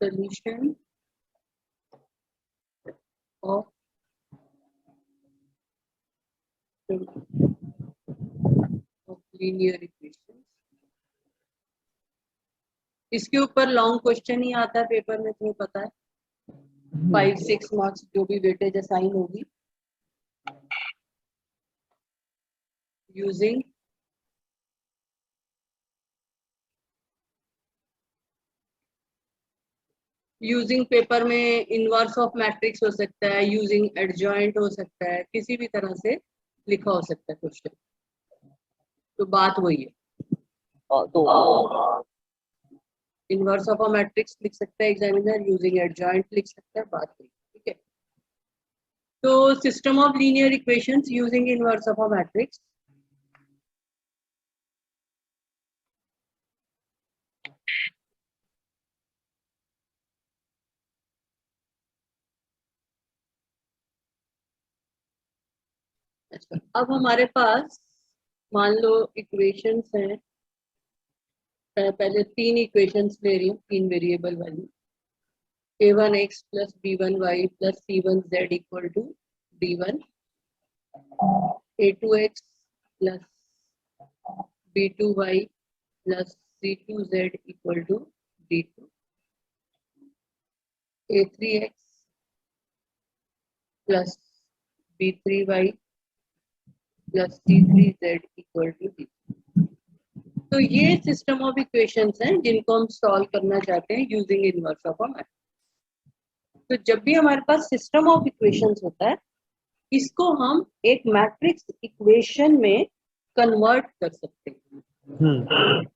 solution of linear equations। इसके ऊपर long question ही आता है पेपर में, तुम्हें पता है, 5-6 मार्क्स जो भी वेटेज असाइन होगी। यूजिंग पेपर में इनवर्स ऑफ मैट्रिक्स हो सकता है, यूजिंग एडजॉइंट हो सकता है, किसी भी तरह से लिखा हो सकता है क्वेश्चन। तो बात वही है, तो इनवर्स ऑफ अ मैट्रिक्स लिख सकता है एग्जामिनर, यूजिंग एडजॉइंट लिख सकता है, बात वही, ठीक है। तो system of linear equations using inverse of a matrix. अच्छा, अब हमारे पास मान लो इक्वेशंस हैं, पहले 3 इक्वेशंस ले रही हूँ, 3 वेरिएबल वाली। a1x plus b1y plus c1z equal to d1, a2x plus b2y plus c2z equal to d2, a3x plus b3y plus c3z equal to d2। तो ये सिस्टम ऑफ इक्वेशंस हैं जिनको हम सॉल्व करना चाहते हैं using inverse of a matrix. तो जब भी हमारे पास सिस्टम ऑफ इक्वेशंस होता है, इसको हम एक मैट्रिक्स इक्वेशन में कन्वर्ट कर सकते हैं,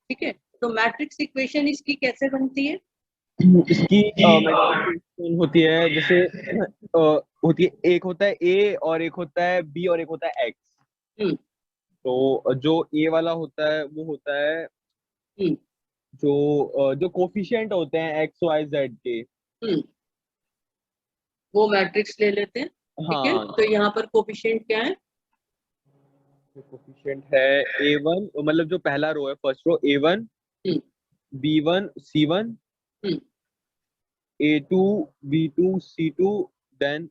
ठीक है। तो मैट्रिक्स इक्वेशन इसकी कैसे बनती है? इसकी मैट्रिक्स होती है, जैसे होती है, एक होता है ए और एक होता है बी और एक होता है एक्स। तो जो ए वाला होता है वो होता है जो कोफिशिएंट होते हैं एक्स वाई जेड के, वो मैट्रिक्स ले लेते हैं, ठीक है। तो यहाँ पर कोफिशिएंट क्या है? कोफिशिएंट है A1, मतलब जो पहला रो है, first row, A1 B1 C1, A2 B2 C2, then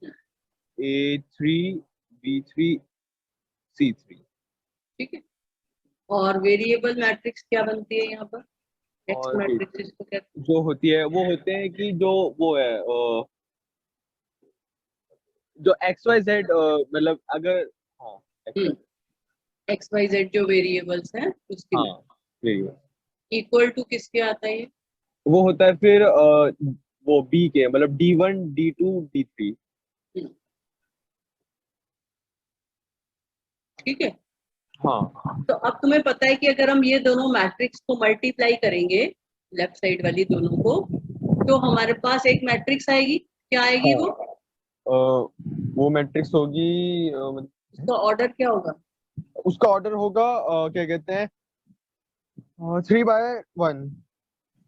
A3 B3 C3, ठीक है। और वेरिएबल मैट्रिक्स क्या बनती है यहाँ पर? एक्स और मैट्रिक्स इसको कहते जो होती है वो होते हैं कि जो वो है जो एक्स वाई जेड, मतलब अगर हैं। एक्स वाई जेड जो वेरिएबल्स हैं उसके वेरिएबल इक्वल टू किसके आता है? वो होता है फिर वो बी के, मतलब D1 D2 D3, ठीक है। हाँ। तो अब तुम्हें पता है कि अगर हम ये दोनों मैट्रिक्स को मल्टीप्लाई करेंगे, लेफ्ट साइड वाली दोनों को, तो हमारे पास एक मैट्रिक्स आएगी। क्या आएगी वो मैट्रिक्स होगी, उसका ऑर्डर क्या होगा? उसका ऑर्डर होगा क्या कहते हैं 3/1।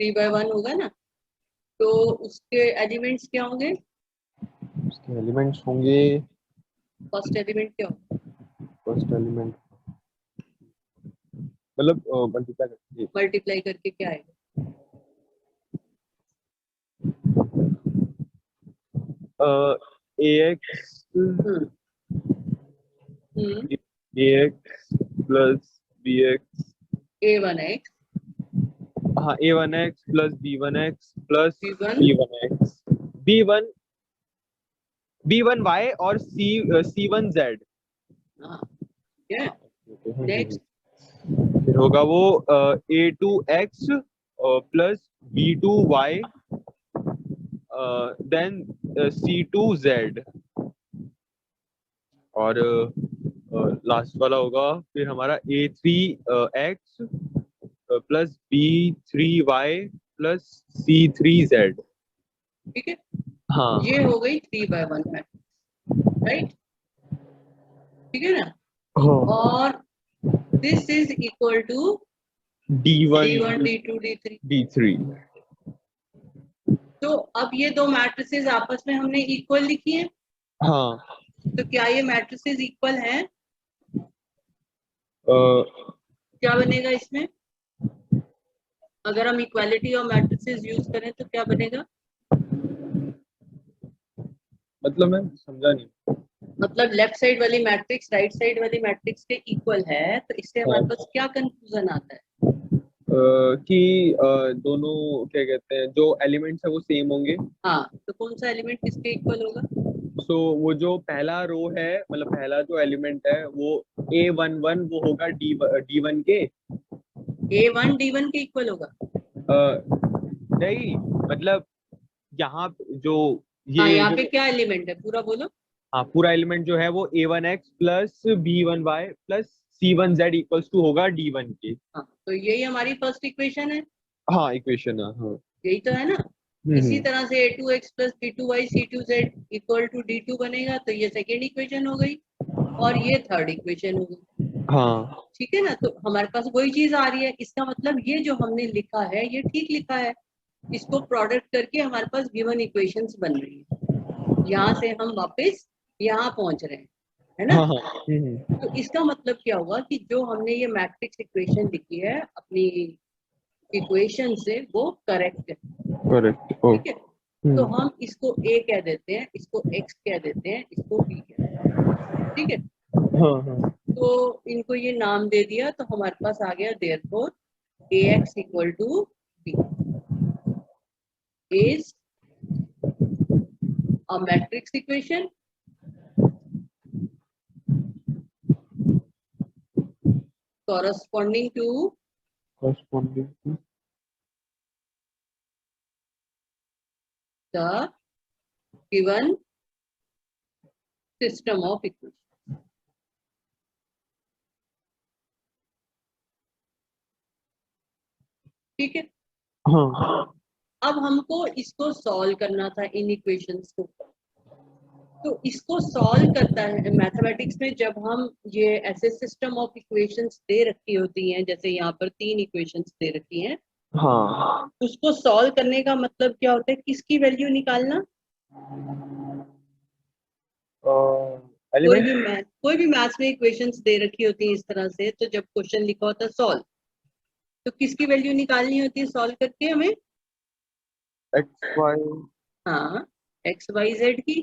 3/1 होगा ना। तो उसके एलिमेंट्स क्या होंगे? उसके एलिमेंट्स होंगे, फर्स्ट एलिमेंट क्या होगा? फर्स्ट एलिमेंट मतलब मल्टीप्लाई करके क्या आएगा? AX प्लस BX, A1x, हाँ A1X plus B1X plus B1 B1X, B1Y और C1Z। नेक्स्ट फिर होगा वो A2X plus B2Y then C2Z, और लास्ट वाला होगा फिर हमारा A3X plus B3Y plus C3Z, ठीक है। हाँ। ये हो गई 3/1 मैट्रिक्स, राइट, ठीक है ना। और this is equal to D1 D2 D3। D3। तो अब ये दो मैट्रिसेस आपस में हमने इक्वल लिखी है। हाँ, तो क्या ये मैट्रिसेस इक्वल हैं? क्या बनेगा इसमें? अगर हम इक्वालिटी ऑफ मैट्रिसेस यूज करें तो क्या बनेगा? मतलब मैं समझा नहीं। मतलब लेफ्ट साइड वाली मैट्रिक्स राइट साइड वाली मैट्रिक्स के इक्वल है, तो इससे हमारे पास क्या कंफ्यूजन आता है? कि दोनों क्या कहते हैं, जो एलिमेंट्स है वो सेम होंगे। हाँ, तो कौन सा एलिमेंट किसके इक्वल होगा? सो वो जो पहला रो है, मतलब पहला जो एलिमेंट है वो A11 वो होगा D1 के। A1 D1 के इक्वल होगा? नहीं, मतलब यहाँ जो हाँ, ये यहाँ जो पे क्या एलिमेंट है पूरा बोलो। हाँ, पूरा एलिमेंट जो है वो A1X plus B1Y plus C1Z equals to होगा D1 के। हाँ, तो यही हमारी फर्स्ट इक्वेशन है, हाँ, इक्वेशन है, हाँ। यही तो है ना। इसी हम्म। तरह से A2X plus B2Y C2Z equal to D2 बनेगा, तो ये सेकेंड इक्वेशन हो गई और ये थर्ड इक्वेशन हो गई। हाँ ठीक है ना, तो हमारे पास वही चीज आ रही है। इसका मतलब ये जो हमने लिखा है ये ठीक लिखा है। इसको प्रोडक्ट करके हमारे पास गिवन इक्वेशंस बन रही है, यहाँ से हम वापस यहाँ पहुंच रहे हैं, है ना। हाँ हाँ। तो इसका मतलब क्या हुआ कि जो हमने ये मैट्रिक्स इक्वेशन लिखी है अपनी इक्वेशन से वो करेक्ट है। करेक्ट। ठीक है, तो हम इसको A कह देते हैं, इसको X कह देते हैं, इसको B कह देते हैं। ठीक है, हाँ हाँ। तो इनको ये नाम दे दिया, तो हमारे पास आ गया therefore AX equal to B is a matrix equation corresponding to Corresponding to the given system of equations। ठीक है, हाँ अब हमको इसको सॉल्व करना था इन इक्वेशंस को। तो इसको सॉल्व करता है मैथमेटिक्स में, जब हम ये ऐसे सिस्टम ऑफ इक्वेशंस दे रखी होती हैं, जैसे यहाँ पर 3 इक्वेशंस दे रखी हैं, हाँ। उसको सॉल्व करने का मतलब क्या होता है, किसकी वैल्यू निकालना। एलिमेंट। कोई भी मैथ्स में इक्वेशंस दे रखी होती है इस तरह से, तो जब क्वेश्चन लिखा होता है सॉल्व, तो किसकी वैल्यू निकालनी होती है सॉल्व करके हमें? X y. हाँ, एक्स वाई जेड की।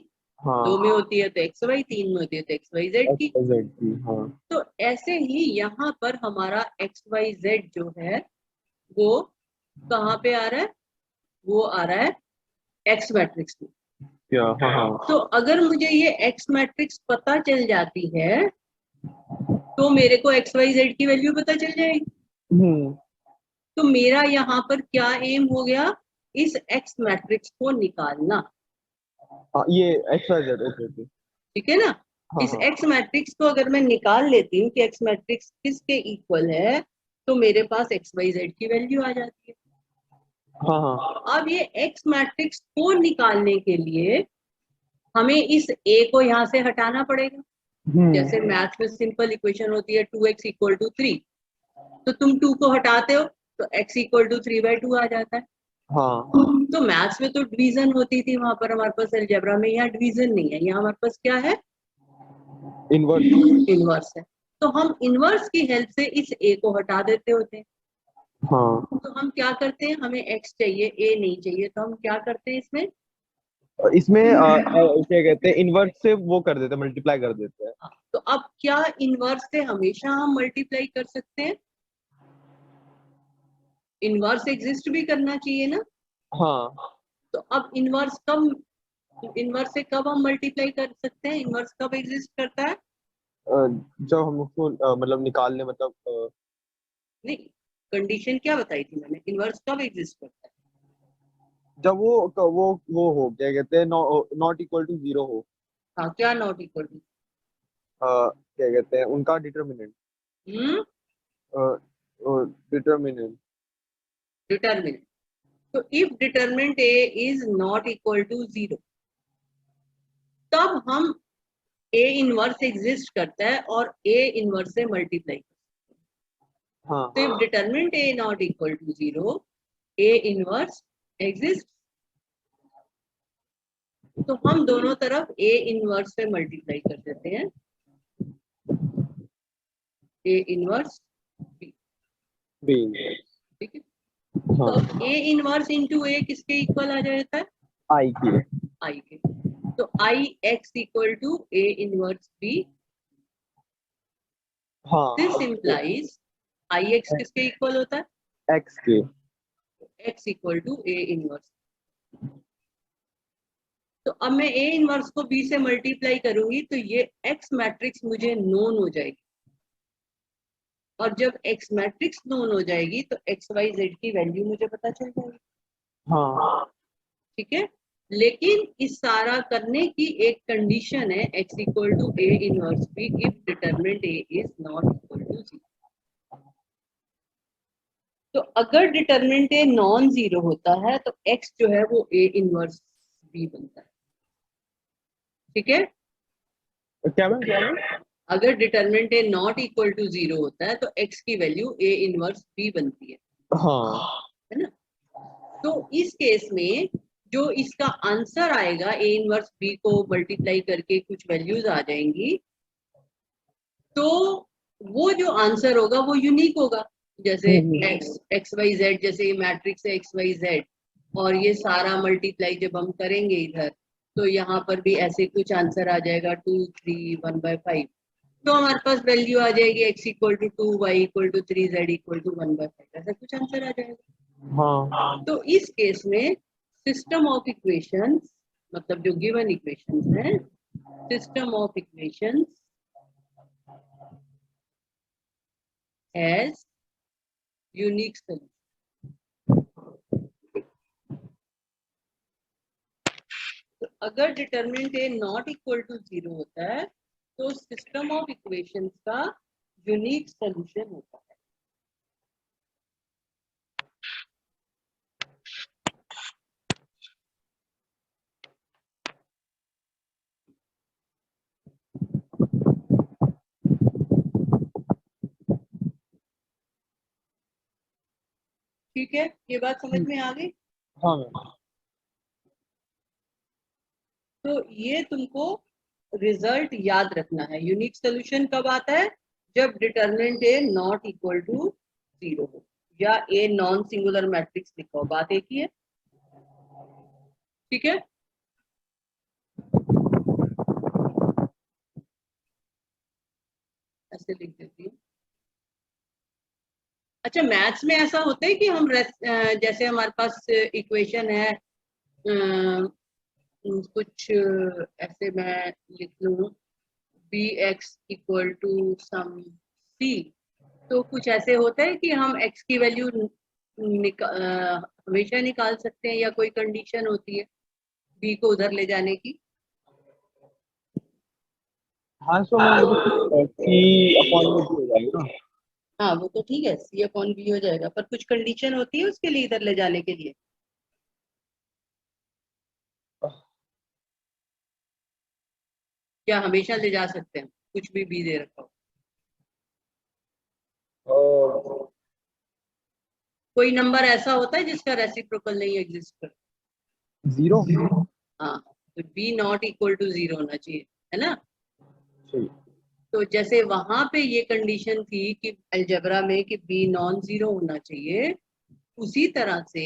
हाँ, 2 में होती है तो एक्स वाई, 3 में होती है तो एक्स वाई जेड एक्स की। वाई जेड की। हाँ तो ऐसे ही यहाँ पर हमारा एक्स वाई जेड जो है वो कहाँ पे आ रहा है? वो आ रहा है एक्स मैट्रिक्स में। क्या? हाँ हाँ। तो अगर मुझे ये एक्स मैट्रिक्स पता चल जाती है तो मेरे को एक्स वाई जेड की वैल्यू पता चल जाएगी। हम्म। तो मेरा यहाँ पर क्या एम हो गया, इस एक्स मैट्रिक्स को निकालना। हाँ, ये x y z, okay okay. ठीक है ना, हाँ इस हाँ एक्स मैट्रिक्स को अगर मैं निकाल लेती हूँ कि एक्स मैट्रिक्स किसके इक्वल है, तो मेरे पास एक्स वाई जेड की वैल्यू आ जाती है। हाँ हाँ। अब ये एक्स मैट्रिक्स को निकालने के लिए हमें इस ए को यहाँ से हटाना पड़ेगा। जैसे मैथ में सिंपल इक्वेशन होती है 2x इक्वल टू 3, तो तुम 2 को हटाते हो तो x इक्वल टू 3/2 आ जाता है। हाँ। तो मैथ्स में तो डिवीजन होती थी वहां पर हमारे पास, अलजेब्रा में यहाँ डिवीजन नहीं है, यहाँ हमारे पास क्या है, इनवर्स। इनवर्स है। तो हम इनवर्स की हेल्प से इस ए को हटा देते होते हैं। हाँ, तो हम क्या करते हैं, हमें x चाहिए a नहीं चाहिए, तो हम क्या करते हैं इसमें, इसमें क्या कहते हैं, इनवर्स से वो कर देते हैं, मल्टीप्लाई कर देते हैं। तो अब क्या इनवर्स से हमेशा हम मल्टीप्लाई कर सकते हैं? इनवर्स एग्जिस्ट भी करना चाहिए ना। हाँ। तो अब इनवर्स से कब हम मल्टीप्लाई कर सकते हैं, इनवर्स कब एग्जिस्ट करता है? जब हम उसको मतलब निकालने, मतलब नहीं, कंडीशन क्या बताई थी मैंने, इनवर्स कब एग्जिस्ट करता है? जब वो हो, क्या कहते हैं, नॉट इक्वल टू जीरो हो। हाँ, क्या नॉट इक्वल टू? क्या कहते हैं उनका डिटर्मिनेंट। Hmm, determinant. डिटरमिनेंट। तो if determinant A is not equal to 0, तब हम ए इनवर्स एग्जिस्ट करता है और ए इनवर्स से मल्टीप्लाई। हाँ तो if determinant A not equal to 0, A inverse exist. तो हम दोनों तरफ ए इनवर्स से मल्टीप्लाई कर देते हैं, ए इनवर्स बी। बीइंग। ठीक है, तो हाँ अब ए इनवर्स इंटू ए किसके इक्वल आ जाता है? आई के आई के, तो I X equal to A inverse B, हाँ दिस इम्प्लाइज आई एक्स किसके इक्वल होता है, एक्स के X equal to A inverse. तो अब मैं ए इनवर्स को बी से मल्टीप्लाई करूंगी तो ये एक्स मैट्रिक्स मुझे नोन हो जाएगी, और जब एक्स मैट्रिक्स नोन हो जाएगी तो एक्स वाई जेड की वैल्यू मुझे पता चल जाएगी। हाँ ठीक है, लेकिन इस सारा करने की एक कंडीशन है, x equal to A inverse B if determinant A is not equal to zero. तो अगर डिटरमिनेंट ए नॉन जीरो होता है तो एक्स जो है वो ए इनवर्स बी बनता है। ठीक है, क्या मैम अगर determinant A not equal to zero होता है तो एक्स की वैल्यू ए इनवर्स बी बनती है, हाँ है ना। तो इस केस में जो इसका आंसर आएगा, ए इनवर्स बी को मल्टीप्लाई करके कुछ वैल्यूज आ जाएंगी, तो वो जो आंसर होगा वो यूनिक होगा। जैसे एक्स एक्स वाई जेड, जैसे मैट्रिक्स है एक्स वाई जेड, और ये सारा मल्टीप्लाई जब हम करेंगे इधर, तो यहाँ पर भी ऐसे कुछ आंसर आ जाएगा 2 3 1/5। तो हमारे पास वैल्यू आ जाएगी x equal to 2, y equal to 3, z equal to 1/5, ऐसा कुछ आंसर आ जाएगा। हाँ तो इस केस में सिस्टम ऑफ इक्वेशंस, मतलब जो गिवन इक्वेशंस हैं, system of equations has unique solution. तो अगर determinant A not equal to zero होता है तो सिस्टम ऑफ इक्वेशंस का यूनिक सोल्यूशन होता है। ठीक है, ये बात समझ में आ गई। हाँ मैम तो ये तुमको रिजल्ट याद रखना है। यूनिक सोल्यूशन कब आता है, जब determinant A not equal to zero हो या ए नॉन सिंगुलर मैट्रिक्स लिखा हो, बात एक ही है। ठीक है, ऐसे लिख देती हूँ। अच्छा, मैथ्स में ऐसा होता है कि हम जैसे हमारे पास इक्वेशन है, कुछ ऐसे मैं लिख लूँ B x equal to some सी, तो कुछ ऐसे होता है कि हम एक्स की वैल्यू हमेशा निकाल सकते हैं, या कोई कंडीशन होती है बी को उधर ले जाने की। हाँ सो मैम सी अपॉन में भी हो जाएगा ना। हाँ वो तो ठीक है, सी अपॉन बी हो जाएगा, पर कुछ कंडीशन होती है उसके लिए इधर ले जाने के लिए। क्या हमेशा ले जा सकते हैं कुछ भी बी दे रखा हो? कोई नंबर ऐसा होता है जिसका रेसिप्रोकल नहीं एग्जिस्ट करता? जीरो हाँ, तो B not equal to zero होना चाहिए, है ना। सही तो जैसे वहां पे ये कंडीशन थी कि अलजेब्रा में कि बी नॉन जीरो होना चाहिए, उसी तरह से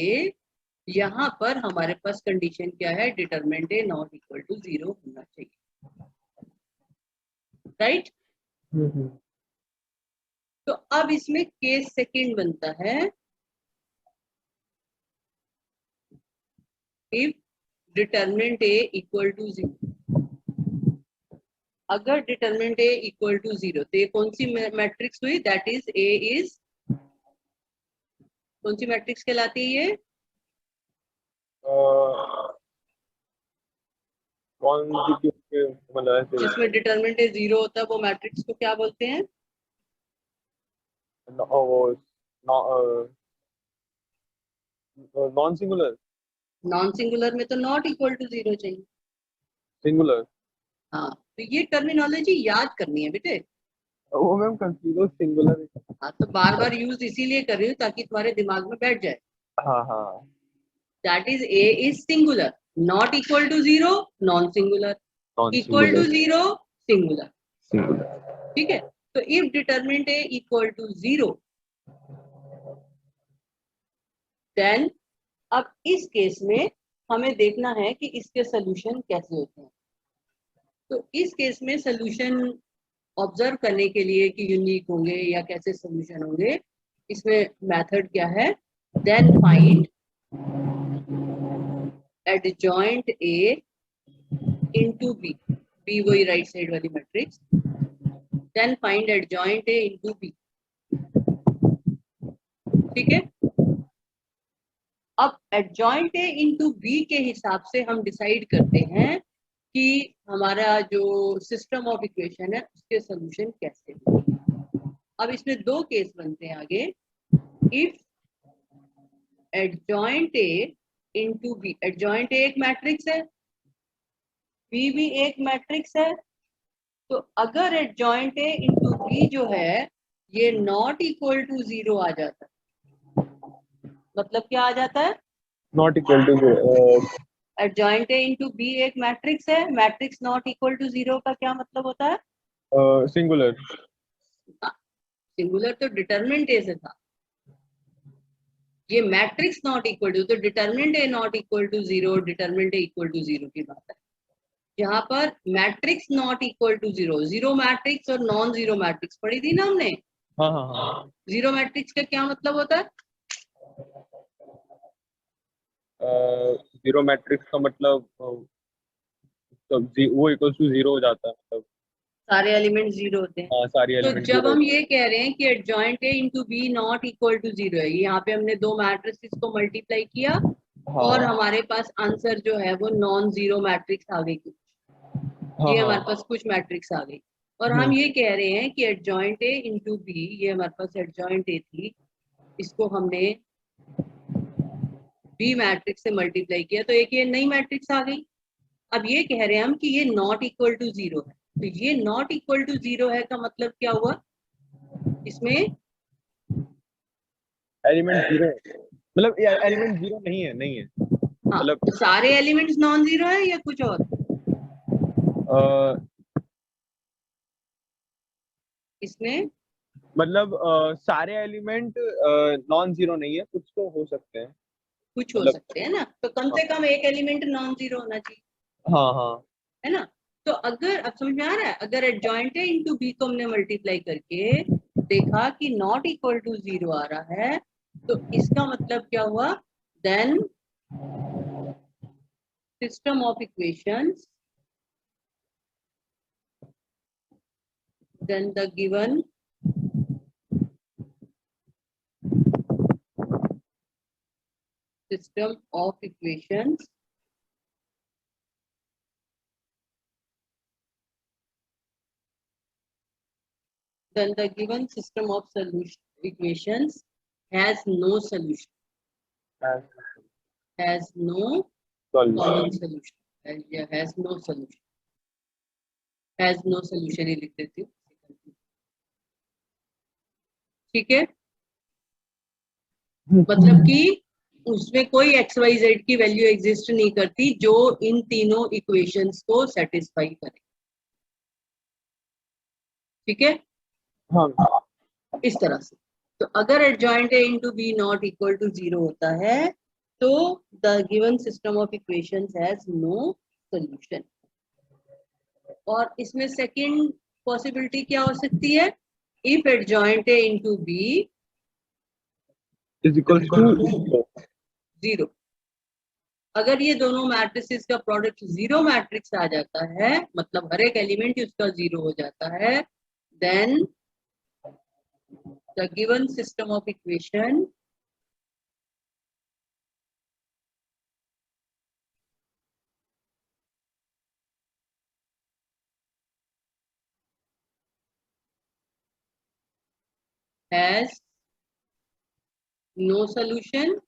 यहाँ पर हमारे पास कंडीशन क्या है, determinant A not equal to zero होना चाहिए। राइट। तो अब इसमें केस सेकंड बनता है, if determinant A equal to zero. अगर determinant A equal to zero, तो ये कौन सी मैट्रिक्स हुई, दैट इज ए इज, कौन सी मैट्रिक्स कहलाती है ये? कौन सी मतलब ऐसे जिसमें डिटरमिनेंट ए जीरो होता है वो मैट्रिक्स को क्या बोलते हैं? वो नॉन सिंगुलर नॉन सिंगुलर में तो नॉट इक्वल टू जीरो चाहिए। सिंगुलर हाँ, तो ये टर्मिनोलॉजी याद करनी है बेटे। वो मैम कंफ्यूज सिंगुलर हाँ, तो बार बार यूज इसीलिए कर रही हूँ ताकि तुम्हारे दिमाग में बैठ जाए। हाँ हाँ that is A is singular, not equal to zero non singular, non equal to singular zero singular. Singular ठीक है, तो if determinant A equal to zero, then अब इस केस में हमें देखना है कि इसके सोल्यूशन कैसे होते हैं। तो इस केस में सोल्यूशन ऑब्जर्व करने के लिए कि यूनिक होंगे या कैसे सोल्यूशन होंगे, इसमें मेथड क्या है, then find adjoint A into B, B वही राइट साइड वाली matrix, then find adjoint A into B. ठीक है, अब एडजॉइंट ए इनटू बी के हिसाब से हम डिसाइड करते हैं कि हमारा जो सिस्टम ऑफ इक्वेशन है उसके सोल्यूशन कैसे होंगे। अब इसमें दो केस बनते हैं आगे। If adjoint A into B, adjoint A एक मैट्रिक्स है, बी भी एक मैट्रिक्स है, तो अगर एडजॉइंट ए इनटू बी जो है ये नॉट इक्वल टू 0 आ जाता है, मतलब क्या आ जाता है, not equal to adjoint A into B एक मैट्रिक्स है, मैट्रिक्स नॉट इक्वल टू 0 का क्या मतलब होता है, सिंगुलर। सिंगुलर तो डिटरमिनेंट ए से था, ये मैट्रिक्स नॉट इक्वल टू, तो determinant A not equal to 0, determinant A equal to 0 की बात है। यहाँ पर matrix not equal to 0, zero matrix और नॉन जीरो मैट्रिक्स पढ़ी थी ना हमने। हाँ हाँ हाँ। जीरो मैट्रिक्स का क्या मतलब होता है, जीरो मैट्रिक्स का मतलब वो इक्वल टू 0 हो जाता है, मतलब सारे एलिमेंट जीरो होते हैं। हाँ सारी तो एलिमेंट जब 0। हम ये कह रहे हैं कि adjoint A into B not equal to 0 है, यहाँ पे हमने दो मैट्रिक्स को मल्टीप्लाई किया और हमारे पास आंसर जो है वो नॉन जीरो मैट्रिक्स आ गई कुछ, ये हमारे पास कुछ मैट्रिक्स आ गई, और हम ये कह रहे हैं कि एडजॉइंट ए इंटू बी, ये हमारे पास एडजॉइंट ए थी, इसको हमने बी मैट्रिक्स से मल्टीप्लाई किया तो एक ये नई मैट्रिक्स आ गई। अब ये कह रहे हैं हम कि ये नॉट इक्वल टू 0 है, तो ये नॉट इक्वल टू 0 है का मतलब क्या हुआ, इसमें एलिमेंट 0, मतलब एलिमेंट 0 नहीं है, नहीं है हाँ, मतलब तो सारे एलिमेंट्स नॉन जीरो है या कुछ और, इसमें मतलब सारे एलिमेंट नॉन जीरो नहीं है, कुछ तो हो सकते हैं, कुछ हो मतलब सकते हैं ना, तो कम से कम एक एलिमेंट नॉन जीरो होना चाहिए, हाँ हाँ है ना। तो अगर अब समझ में आ रहा है, अगर एडजॉइंट ए इंटू बी को हमने मल्टीप्लाई करके देखा कि नॉट इक्वल टू 0 आ रहा है, तो इसका मतलब क्या हुआ, then system of equations, then the given system of equations then the given system of solution equations has no solution, has no common solution, and yeah, has no solution, has no solution ही लिख देती हूँ, ठीक है, मतलब कि उसमें कोई XYZ की वैल्यू एग्जिस्ट नहीं करती जो इन तीनों इक्वेशंस को सेटिस्फाई करे, ठीक है, हाँ इस तरह से। तो अगर adjoint A into B not equal to 0 होता है तो the given system of equations has no solution. और इसमें सेकंड पॉसिबिलिटी क्या हो सकती है, if adjoint A into B is equal to 0, अगर ये दोनों मैट्रिसेस का प्रोडक्ट जीरो मैट्रिक्स आ जाता है, मतलब हर एक एलिमेंट ही उसका 0 हो जाता है, then the given system of equation has no solution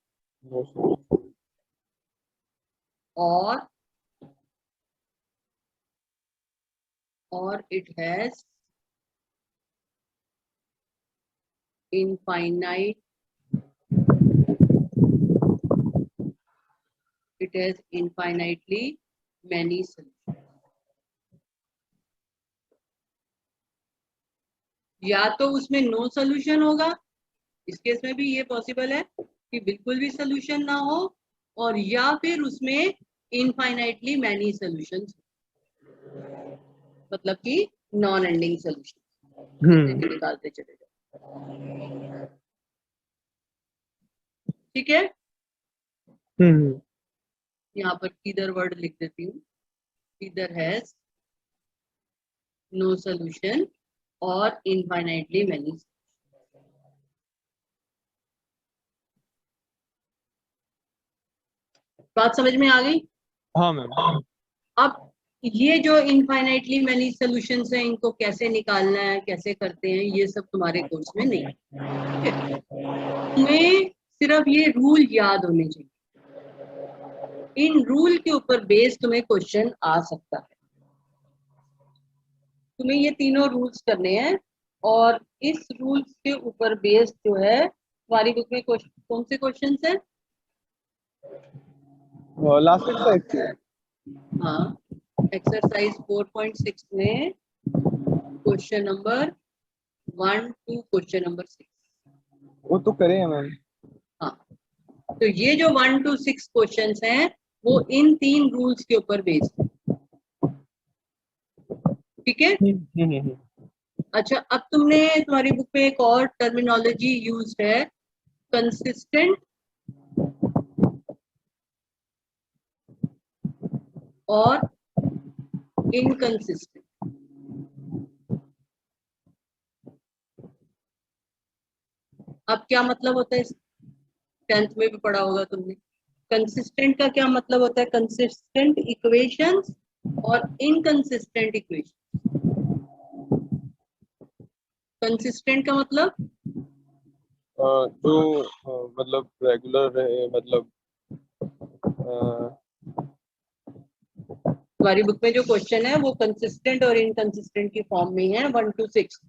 or it has infinite, it has infinitely many solutions। या तो उसमें नो सॉल्यूशन होगा, इस केस में भी ये पॉसिबल है कि बिल्कुल भी सॉल्यूशन ना हो, और या फिर उसमें इनफाइनाइटली मैनी सॉल्यूशंस, मतलब कि नॉन एंडिंग सॉल्यूशन निकालते चले जाओ। ठीक है, यहाँ पर किधर वर्ड लिख देती हूँ, किधर हैज नो सॉल्यूशन और इनफाइनाइटली मैनी। बात समझ में आ गई? हाँ मैम। अब ये जो इनफाइनाइटली मैनी सॉल्यूशंस हैं, इनको कैसे निकालना है, कैसे करते हैं, ये सब तुम्हारे कोर्स में नहीं है। तुम्हें सिर्फ ये रूल याद होने चाहिए। इन रूल के ऊपर बेस तुम्हें क्वेश्चन आ सकता है। तुम्हें ये तीनों रूल्स करने हैं और इस रूल्स के ऊपर बेस जो है, तुम्हारी बुक में कौन से क्वेश्चन हैं? लास्ट एक्सरसाइज, हाँ, एक्सरसाइज 4.6 में question number 1 to question number 6। वो तो करे हैं मैम। हाँ, तो ये जो 1 to 6 क्वेश्चंस हैं वो इन 3 रूल्स के ऊपर बेस्ड है। ठीक है। अच्छा, अब तुमने तुम्हारी बुक में एक और टर्मिनोलॉजी यूज है, कंसिस्टेंट और इनकंसिस्टेंट। अब क्या मतलब होता है, 10th में भी पढ़ा होगा तुमने। कंसिस्टेंट का क्या मतलब होता है? कंसिस्टेंट इक्वेशंस और इनकंसिस्टेंट इक्वेशन। कंसिस्टेंट का मतलब जो मतलब रेगुलर रहे, मतलब तुम्हारी बुक में जो क्वेश्चन है वो कंसिस्टेंट और इनकंसिस्टेंट की फॉर्म में है, 1 to 6।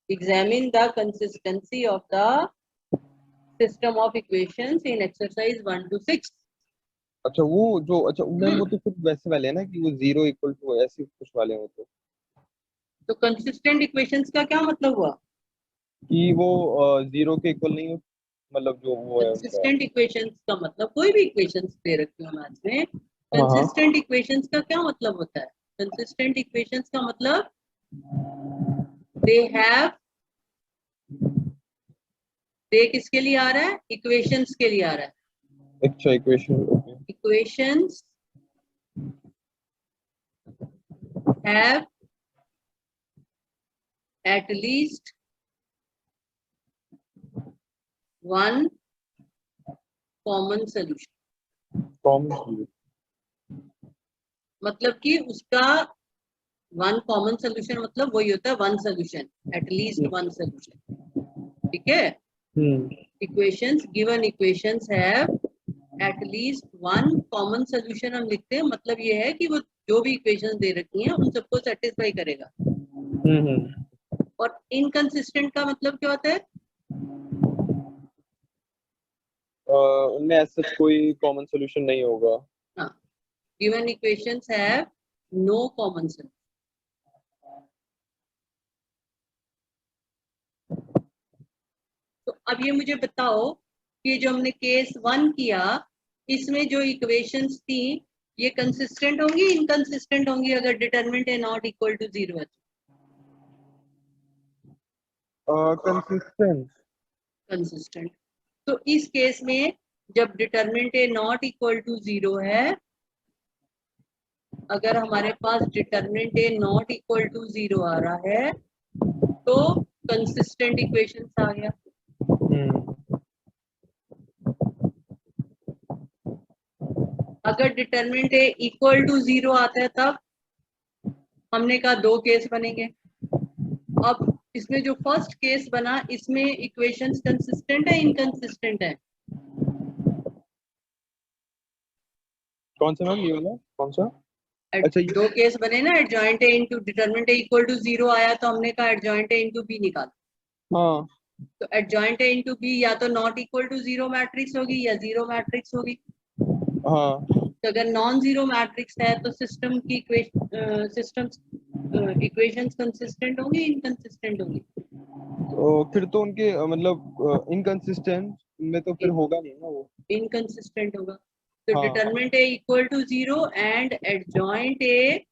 Examine the consistency of the system of equations in exercise 1 to 6। अच्छा वो जो, अच्छा मैम वो तो फिर वैसे वाले है ना कि वो 0 इक्वल टू ऐसे कुछ वाले हैं वो तो कंसिस्टेंट इक्वेशंस का क्या मतलब हुआ? कि वो 0 के इक्वल नहीं हो, मतलब जो वो है उनका। कंसिस्टेंट इक्वेशंस का मतलब कोई भी इक्वेशंस दे रखी हो मैथ्स में, हाँ हाँ। कंसिस्टेंट इक्वेशंस का क्या मतलब होता है? कंसिस्टेंट इक्वेशंस का मतलब दे हैव, दे किसके लिए आ रहा है? इक्वेशंस के लिए आ रहा है। अच्छा equation, okay. Equations have at least one common solution। Common, मतलब कि उसका वन कॉमन सोल्यूशन मतलब वही होता है one solution, at least one solution. ठीक है, equations, given equations have at least one common solution हम लिखते हैं, मतलब ये है कि वो जो भी इक्वेशंस दे रखी हैं उन सबको सेटिस्फाई करेगा। और इनकंसिस्टेंट का मतलब क्या होता है? उनमें ऐसा कोई कॉमन सोल्यूशन नहीं होगा। हाँ, given equations have no common solution. तो अब ये मुझे बताओ कि जो हमने केस 1 किया, इसमें जो इक्वेशंस थी ये कंसिस्टेंट होंगी, इनकंसिस्टेंट होंगी अगर determinant A not equal to 0 है? कंसिस्टेंट। कंसिस्टेंट। तो इस केस में जब determinant A not equal to 0 है, अगर हमारे पास determinant A not equal to 0 आ रहा है तो कंसिस्टेंट इक्वेशंस आ गया। अगर डिटरमिनेंट ए इक्वल टू 0 आता है तब हमने कहा दो केस बनेंगे। अब इसमें जो फर्स्ट केस बना, इसमें इक्वेशंस कंसिस्टेंट है, इनकंसिस्टेंट है? कौन सा मैम, ये वाला कौन सा? अच्छा दो केस बने ना, adjoint A into determinant A equal to 0 आया तो हमने कहा एडजॉइंट ए इनटू बी निकाल। हाँ तो एडजॉइंट ए इनटू बी या तो नॉट इक्वल टू 0 मैट्रिक्स होगी या 0 मैट्रिक्स होगी। हाँ। तो अगर नॉन जीरो मैट्रिक्स है तो सिस्टम की इक्वेशंस कंसिस्टेंट होंगी, इनकंसिस्टेंट होंगी? तो फिर तो उनके मतलब इनकंसिस्टेंट में तो फिर होगा नहीं ना वो, इनकंसिस्टेंट होगा। तो हाँ determinant A equal to 0 and adjoint A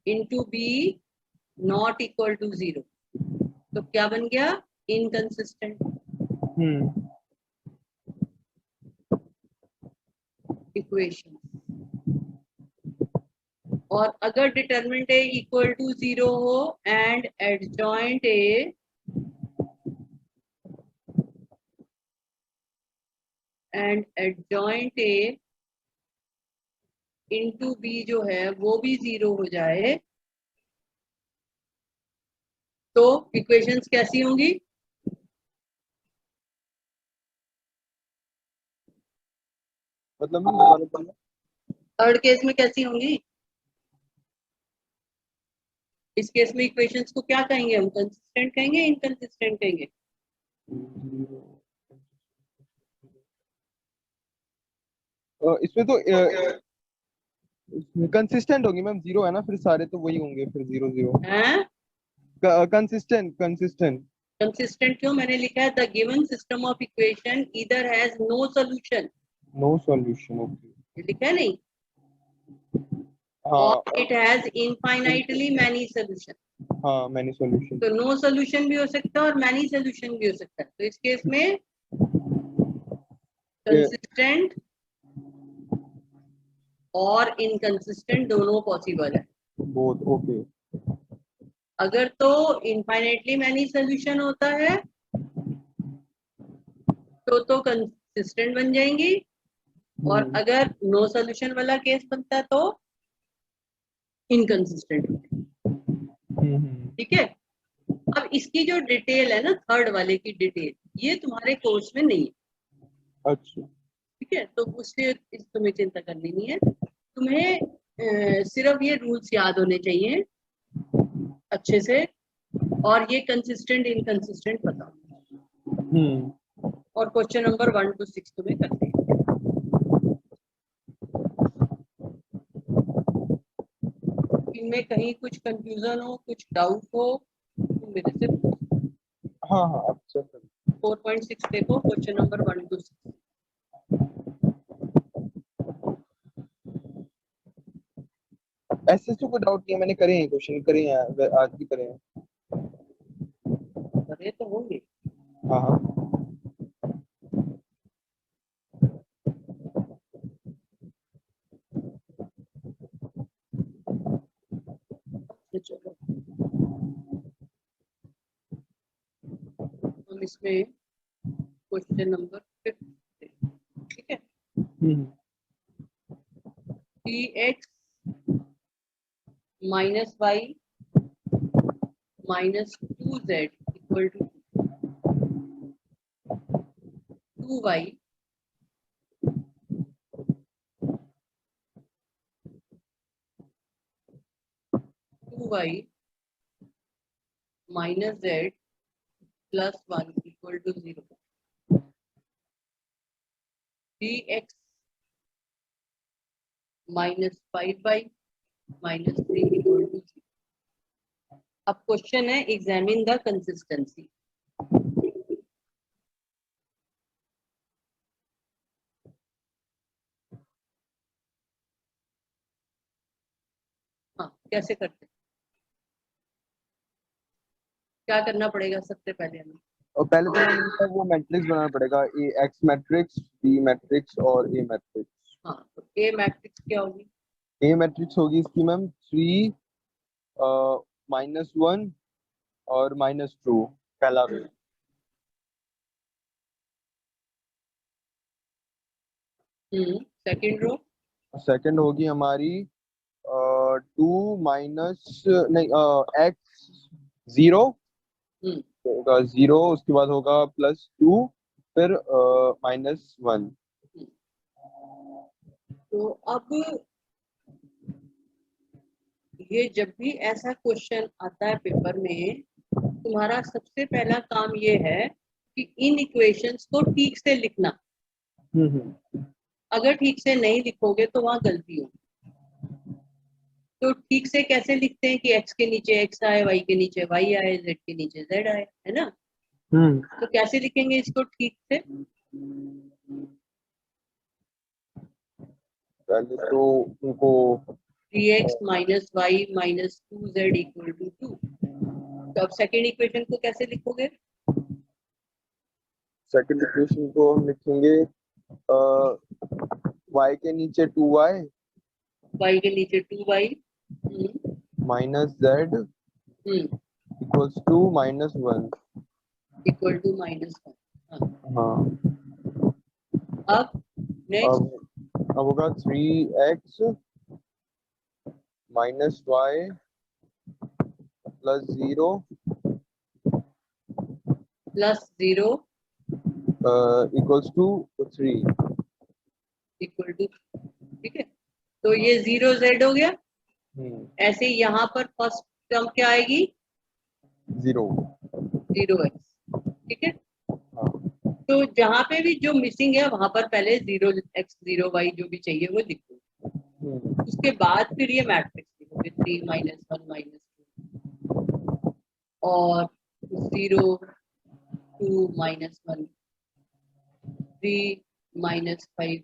into B not equal to 0, तो क्या बन गया? Inconsistent equation. और अगर डिटरमिनेंट ए इक्वल टू 0 हो and adjoint A into B जो है वो भी 0 हो जाए, तो इक्वेशंस कैसी होंगी? मतलब मैं दोबारा बोलना। थर्ड केस में कैसी होंगी? इस केस में इक्वेशंस को क्या कहेंगे हम? कंसिस्टेंट कहेंगे, इनकंसिस्टेंट कहेंगे? इसमें तो कंसिस्टेंट होगी मैम, 0 है ना, फिर सारे तो वही होंगे फिर 0 0। हैं? Consistent consistent. कंसिस्टेंट क्यों? मैंने लिखा है the given system of equation either has no solution, no solution, okay. लिखा है नहीं? हाँ और it has infinitely many solution. हाँ, मैनी सॉल्यूशन। तो नो सॉल्यूशन भी हो सकता है और मैनी सॉल्यूशन भी हो सकता है। तो इस केस में कंसिस्टेंट और इनकंसिस्टेंट दोनों पॉसिबल है। Both, okay. अगर तो इनफाइनाइटली मैनी सॉल्यूशन होता है तो कंसिस्टेंट बन जाएंगी, और अगर नो सॉल्यूशन वाला केस बनता है तो इनकंसिस्टेंट। ठीक है। अब इसकी जो डिटेल है ना, थर्ड वाले की डिटेल, ये तुम्हारे कोर्स में नहीं है। अच्छा। ठीक है, तो उससे तुम्हें चिंता करनी नहीं है। तुम्हें सिर्फ ये रूल्स याद होने चाहिए अच्छे से, और ये कंसिस्टेंट इनकंसिस्टेंट पता हो। और क्वेश्चन नंबर 1 to 6 तुम्हें करते हैं। इनमें कहीं कुछ कंफ्यूजन हो, कुछ डाउट हो तो मेरे से पूछो। हाँ हाँ, अच्छा। 4.6 देखो, क्वेश्चन नंबर 1 to 6। ऐसे तो कोई डाउट नहीं है, मैंने करे हैं क्वेश्चन, करे हैं आज भी करे हैं। करे तो होंगे। हाँ हाँ। तो चलो हम इसमें क्वेश्चन नंबर 5, ठीक है। x minus y minus 2z equal to 2y minus z plus 1 equal to 0। dx minus 5y minus 3 equal to 0। अब क्वेश्चन है एग्जामिन द कंसिस्टेंसी। हाँ, कैसे करते? क्या करना पड़ेगा सबसे पहले हमें? और पहले तो हमें वो मैट्रिक्स बनाना पड़ेगा, ए एक्स मैट्रिक्स, बी मैट्रिक्स और ए मैट्रिक्स। हाँ, तो ए मैट्रिक्स क्या होगी? ए मैट्रिक्स होगी इसकी मैम 3 -1 और -2 पहला रो। Second row? सेकंड होगी हमारी 2 माइनस नहीं एक्स 0 होगा 0, उसके बाद होगा +2, फिर -1। तो अब ये जब भी ऐसा क्वेश्चन आता है पेपर में, तुम्हारा सबसे पहला काम ये है कि इन इक्वेशंस को ठीक से लिखना। अगर ठीक से नहीं लिखोगे तो वहां गलती होगी। तो ठीक से कैसे लिखते हैं कि x के नीचे x आए, y के नीचे y आए, z के नीचे z आए, है ना? तो कैसे लिखेंगे इसको ठीक से? पहले तो उनको 3x minus y minus 2z equal to 2। तो अब सेकेंड इक्वेशन को कैसे लिखोगे? सेकंड इक्वेशन को हम लिखेंगे y के नीचे 2y y के नीचे 2y minus z equals to -1। Equal to -1। हाँ, अब नेक्स्ट अब होगा 3x minus y plus 0 plus 0 equals to 3। Equal to, ठीक है। तो ये 0z हो गया। ऐसे यहाँ पर फर्स्ट टर्म क्या आएगी? 0x, ठीक है। तो जहाँ पे भी जो मिसिंग है वहां पर पहले 0x 0y जो भी चाहिए वो लिख दो। उसके बाद फिर ये मैट्रिक्स लिखोगे 3 -1 -2 और 0 2 -1 3 -5।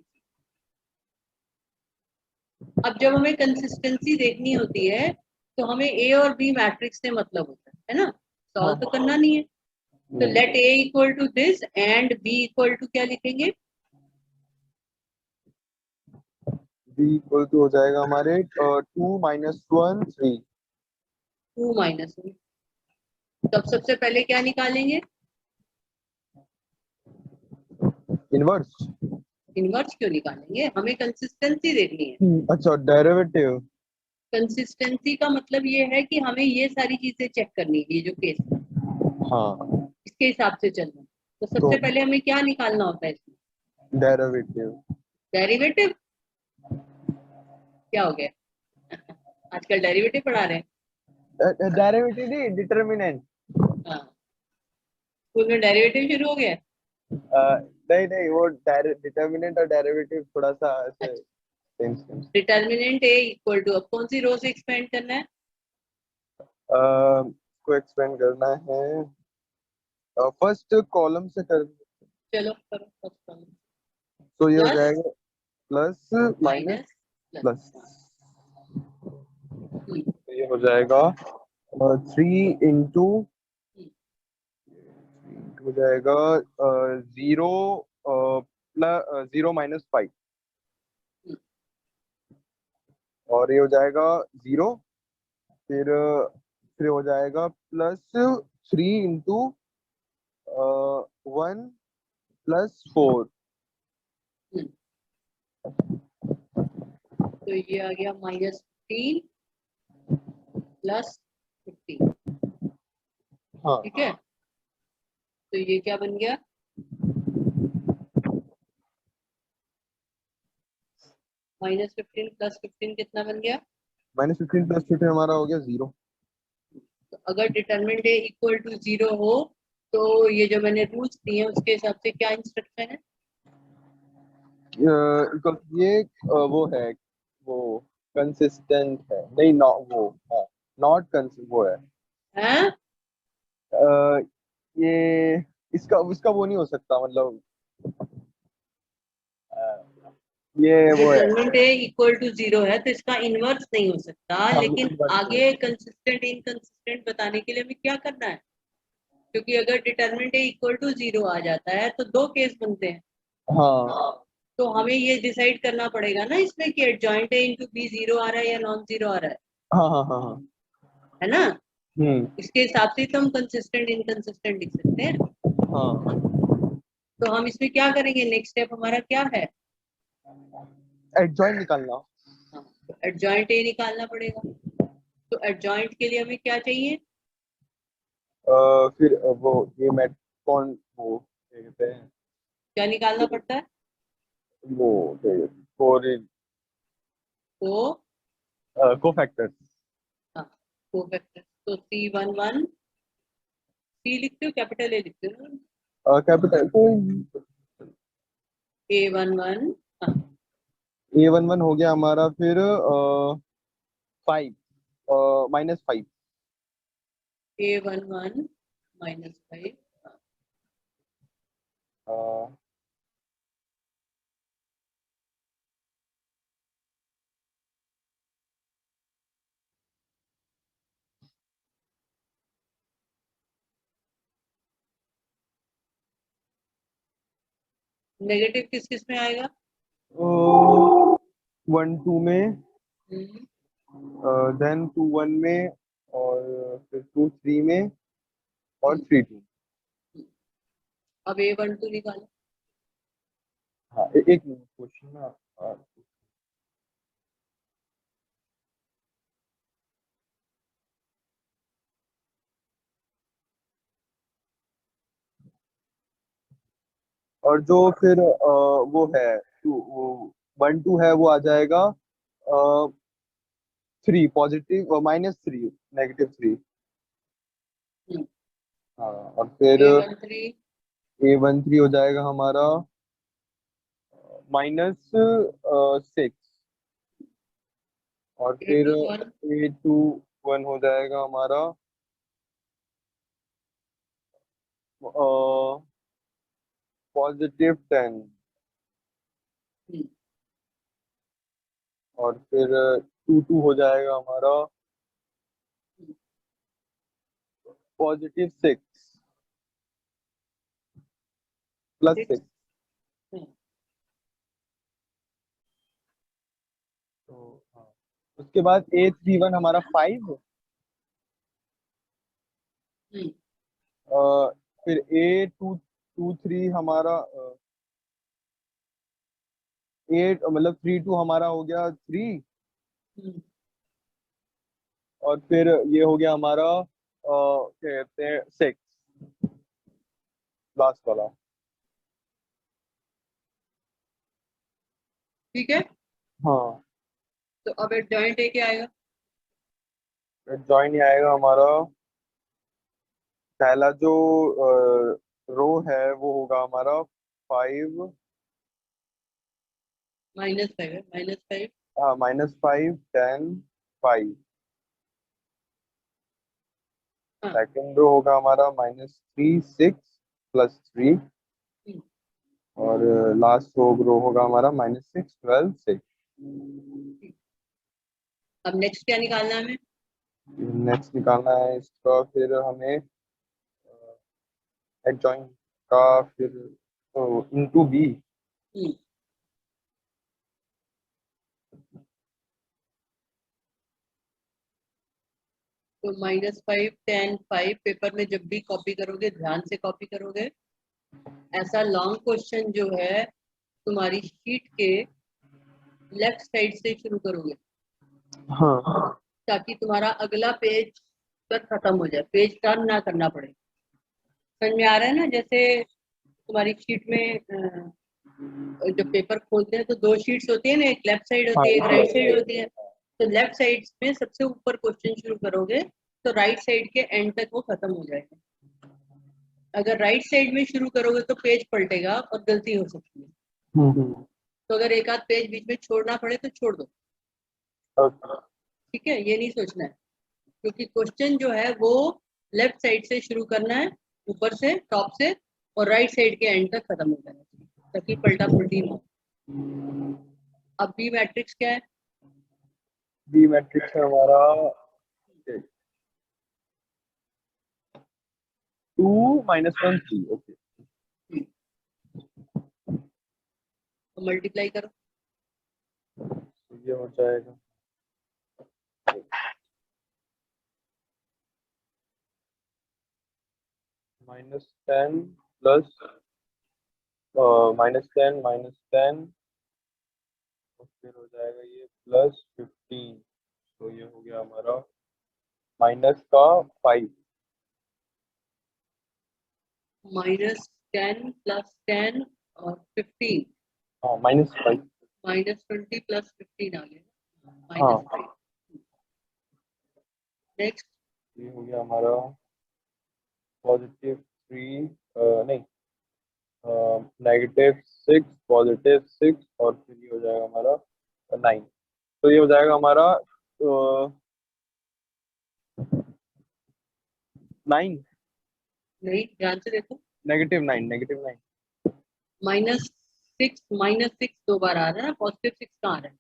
अब जब हमें कंसिस्टेंसी देखनी होती है तो हमें ए और बी मैट्रिक्स से मतलब होता है ना, सॉल्व तो करना नहीं है। तो let A equal to this and B equal to क्या लिखेंगे? b इक्वल टू हो जाएगा हमारे 2 -1 3। 2 -1। तब सबसे पहले क्या निकालेंगे? इनवर्स। इनवर्स क्यों निकालेंगे? हमें कंसिस्टेंसी देखनी है। अच्छा, डेरिवेटिव। कंसिस्टेंसी का मतलब ये है कि हमें ये सारी चीजें चेक करनी है, ये जो केस है हाँ, इसके हिसाब से चलना है। तो सबसे तो पहले हमें क्या निकालना होता है इसमें? डेरिवेटिव। डेरिवेटिव। क्या हो गया? आजकल डेरिवेटिव पढ़ा रहे हैं। डेरिवेटिव नहीं, डिटर्मिनेंट। हाँ, स्कूल में डेरिवेटिव शुरू हो गया। नहीं नहीं, वो डिटर्मिनेंट और डेरिवेटिव थोड़ा सा ऐसे अच्छा, same same. Determinant A equal to, अब कौन सी रो से एक्सपेंड करना है? को एक्सपेंड करना है, फर्स्ट कॉलम से कर। चलो करो फर्स्ट कॉलम। तो ये हो प्लस जाएगा plus minus minus plus. Plus. तो ये हो जाएगा 3 हो जाएगा 0 प्लस 0 -5। और ये हो जाएगा 0, फिर हो जाएगा +3 × 1 +4। तो ये आ गया -15 +15, हाँ, ठीक है। तो ये क्या बन गया? -15 +15 कितना बन गया? -15 +15 हमारा हो गया 0। तो अगर डिटरमिनेंट ए इक्वल टू 0 हो तो ये जो मैंने रूल्स दिए हैं उसके हिसाब से क्या इंस्ट्रक्शन है? ये वो है, वो कंसिस्टेंट है, नहीं नॉट वो, हाँ नॉट वो है। हैं? अ, ये इसका उसका वो नहीं हो सकता, मतलब ये वो है। डिटरमिनेंट ए इक्वल टू 0 है तो इसका इनवर्स नहीं हो सकता, हाँ, लेकिन inverse नहीं आगे हो कंसिस्टेंट इनकंसिस्टेंट बताने के लिए हमें क्या करना है? क्योंकि अगर डिटरमिनेंट ए इक्वल टू 0 आ जाता है तो दो केस बनते हैं। सकता। हाँ तो हमें ये डिसाइड करना पड़ेगा ना इसमें कि एडजॉइंट ए इंटू बी 0 आ रहा है या नॉन 0 आ रहा हाँ हाँ हाँ हाँ। है ना? हम्म। इसके हिसाब से तो हम कंसिस्टेंट इनकंसिस्टेंट लिख सकते हैं। हाँ, तो हम इसमें क्या करेंगे? नेक्स्ट स्टेप हमारा क्या है? एडजॉइंट निकालना। हाँ, तो एडजॉइंट ए निकालना पड़ेगा। तो एडजॉइंट के लिए हमें क्या चाहिए? फिर वो ये मैट कौन वो क्या कहते हैं, क्या निकालना पड़ता है? वो तो कोफैक्टर्स। हाँ, कोफैक्टर। तो C11 सी लिखते हो कैपिटल ए लिखते हो ना? Capital A11। हाँ, A11 हो गया हमारा, फिर 5 -5। A11 -5। नेगेटिव किस किस में आएगा? 1 2 में, देन 2 1 में, और फिर 2 3 में, और 3 2। अब A12 निकालो। हाँ, एक मिनट, क्वेश्चन ना। और जो फिर वो है, वो 1 2 है, वो आ जाएगा 3 पॉजिटिव, -3 -3। हाँ, और फिर A13 A13 हो जाएगा हमारा -6, और फिर A21 A21 हो जाएगा हमारा +10, और फिर 2 2 हो जाएगा हमारा +6 +6। तो हाँ, उसके बाद A31 हमारा 5, फिर A23 हमारा 8, मतलब 3 2 हमारा हो गया 3, और फिर ये हो गया हमारा क्या कहते हैं 6, लास्ट वाला। ठीक है। हाँ, तो अब जॉइंट ए क्या आएगा? जॉइन आएगा हमारा, पहला जो रो है वो होगा हमारा 5, -5 है, -5 हाँ, -5 10 5। हाँ। सेकंड रो होगा हमारा -3 6 +3, और लास्ट रो होगा हमारा -6 12 6। अब नेक्स्ट क्या निकालना है हमें? नेक्स्ट निकालना है इसका, फिर हमें एडजॉइन का, फिर इनटू बी। तो -5 10 5 पेपर में जब भी कॉपी करोगे ध्यान से कॉपी करोगे। ऐसा लॉन्ग क्वेश्चन जो है तुम्हारी शीट के लेफ्ट साइड से शुरू करोगे, हाँ, ताकि तुम्हारा अगला पेज पर खत्म हो जाए, पेज टर्न ना करना पड़े। समझ में आ रहा है ना? जैसे तुम्हारी शीट में जब पेपर खोलते हैं तो दो शीट्स होती है ना, एक लेफ्ट साइड हाँ, होती है, एक राइट साइड होती है। तो लेफ्ट साइड में सबसे ऊपर क्वेश्चन शुरू करोगे तो राइट साइड के एंड तक वो खत्म हो जाएगा। अगर राइट साइड में शुरू करोगे तो पेज पलटेगा और गलती हो सकती है। तो अगर एक आध पेज बीच में छोड़ना पड़े तो छोड़ दो, ओके। ठीक है? ये नहीं सोचना है, क्योंकि क्वेश्चन जो है वो लेफ्ट साइड से शुरू करना है, ऊपर से टॉप से, और राइट साइड के एंड तक खत्म हो जाना चाहिए, ताकि पलटा पुलटी ना हो। अब बी मैट्रिक्स क्या है? बी मैट्रिक्स है हमारा 2 -1 3। ओके, तो मल्टीप्लाई करो। तो ये हो जाएगा -10 प्लस -10 -10, और फिर हो जाएगा ये +15। तो ये हो गया हमारा -5। -10 + 10 और 15, हाँ, -5। -20 + 15 आ गया, हाँ, -5। नेक्स्ट ये हो गया हमारा +3, नहीं, -6 +6, और फिर ये हो जाएगा हमारा 9। तो ये हो जाएगा हमारा 9, नहीं, ध्यान से देखो। -9, -9। -6 दो बार आ रहा है ना, +6 कहाँ आ रहा है?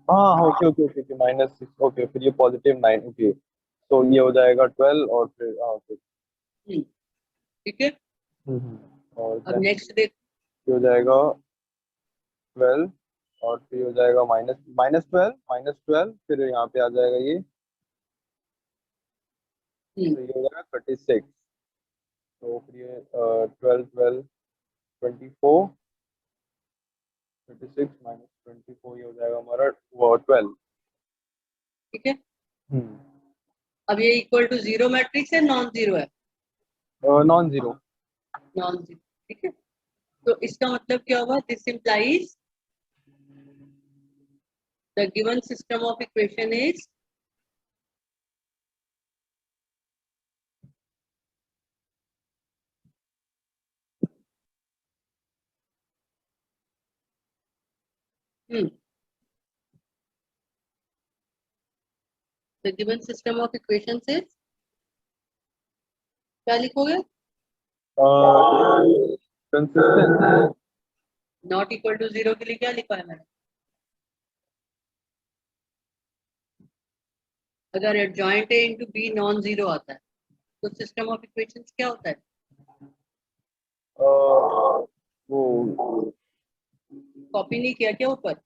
हाँ okay okay okay okay, -6 okay, फिर ये +9 ओके, तो ये हो जाएगा 12 और फिर हाँ ओके। ठीक है, और अब then नेक्स्ट देख। ये हो जाएगा 12 और फिर हो जाएगा -12 फिर यहाँ पे आ जाएगा ये, तो ये हो जाएगा 36, तो फिर ये 12 12 24 36 -24 ये हो जाएगा हमारा वो 12। ठीक है, अब ये इक्वल टू 0 मैट्रिक्स है, नॉन जीरो है? Non zero. नॉन जीरो, ठीक है। तो इसका मतलब क्या हुआ? This implies the given system of equation is the given system of equation is, क्या लिखोगे? कंसिस्टेंट। नॉट इक्वल टू 0 के लिए क्या लिखा है मैंने? अगर adjoint A into B non zero आता है तो सिस्टम ऑफ इक्वेशंस क्या होता है? वो कॉपी नहीं किया क्या ऊपर?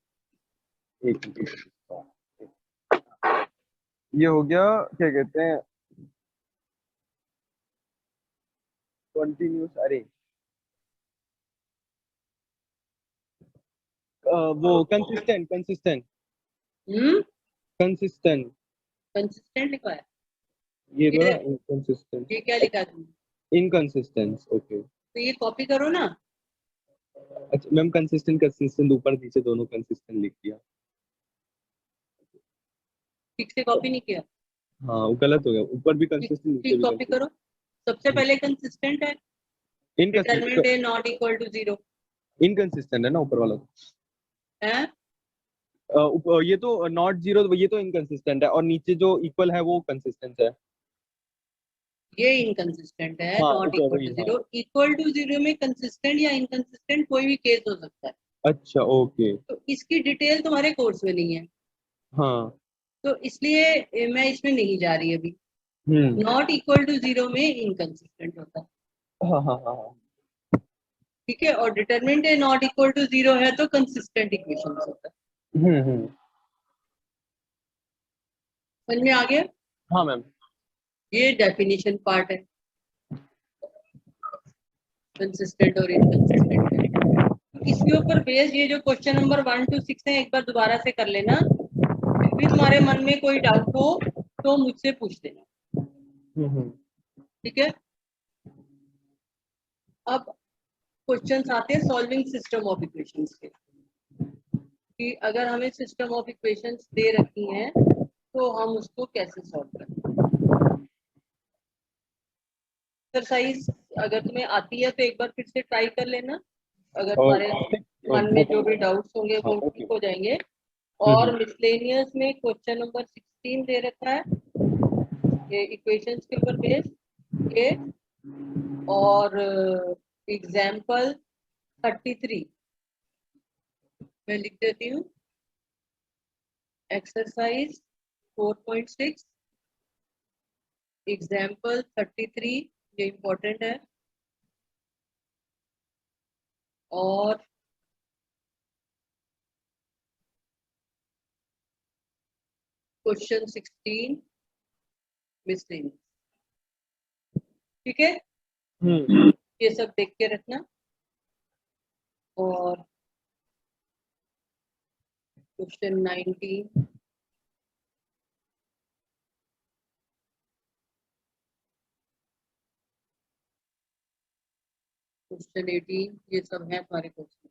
एक ये हो गया, क्या कहते हैं, कंटिन्यूस, अरे वो कंसिस्टेंट कंसिस्टेंट हम्म, कंसिस्टेंट, कंसिस्टेंट लिखा है। ये तो ये ना इनकंसिस्टेंट, ये क्या लिखा है तुमने? Inconsistence okay. तो ये कॉपी करो ना। अच्छा मैम, कंसिस्टेंट कंसिस्टेंट ऊपर नीचे दोनों कंसिस्टेंट लिख दिया। ठीक से कॉपी नहीं किया? हाँ वो गलत हो गया, ऊपर भी ठीक, कंसिस्टेंट नीचे ठीक भी कॉपी करो। सबसे कंसिस्टेंट। पहले कंसिस्टेंट है, inconsistent, determinant A not equal to 0 inconsistent है ना ऊपर वाला। है। ये तो नॉट जीरो, ये तो इनकंसिस्टेंट है, और नीचे जो इक्वल है वो कंसिस्टेंट है। ये इनकंसिस्टेंट है, हाँ नॉट ऊपर इक्वल वही, टू हाँ। 0। इक्वल टू 0 में कंसिस्टेंट या इनकंसिस्टेंट कोई भी केस हो सकता है। अच्छा ओके। तो इसकी डिटेल तुम्हारे कोर्स में नहीं है, हाँ। तो इसलिए मैं इसमें नहीं जा रही अभी। हम्म। नॉट इक्वल टू 0 में इनकंसिस्टेंट होता है, हाँ हाँ हाँ हाँ। ठीक है। और determinant A not equal to 0 है तो कंसिस्टेंट इक्वेशन होता है। हम्म। समझ में आ गया? हाँ मैम। ये डेफिनेशन पार्ट है कंसिस्टेंट और इनकंसिस्टेंट का। तो इसके ऊपर बेस ये जो क्वेश्चन नंबर 1 to 6 है, एक बार दोबारा से कर लेना। फिर भी तुम्हारे मन में कोई डाउट हो तो मुझसे पूछ लेना, ठीक है। अब क्वेश्चंस आते हैं सॉल्विंग सिस्टम ऑफ इक्वेशंस के, कि अगर हमें सिस्टम ऑफ इक्वेशंस दे रखी हैं तो हम उसको कैसे सॉल्व करें। एक्सरसाइज अगर तुम्हें आती है तो एक बार फिर से ट्राई कर लेना, अगर और तुम्हारे मन में जो भी डाउट्स होंगे हाँ वो ओके। ठीक हो जाएंगे। और मिसलेनियस में क्वेश्चन नंबर 16 दे रखा है, ये इक्वेशंस के ऊपर बेस ये, और एग्जाम्पल 33 मैं लिख देती हूँ। एक्सरसाइज 4.6 एग्जाम्पल 33, ये इम्पोर्टेंट है। और क्वेश्चन 16 मिसलेनियस, ठीक है। ये सब देख के रखना। और क्वेश्चन 19, क्वेश्चन 18, ये सब है तुम्हारे क्वेश्चन।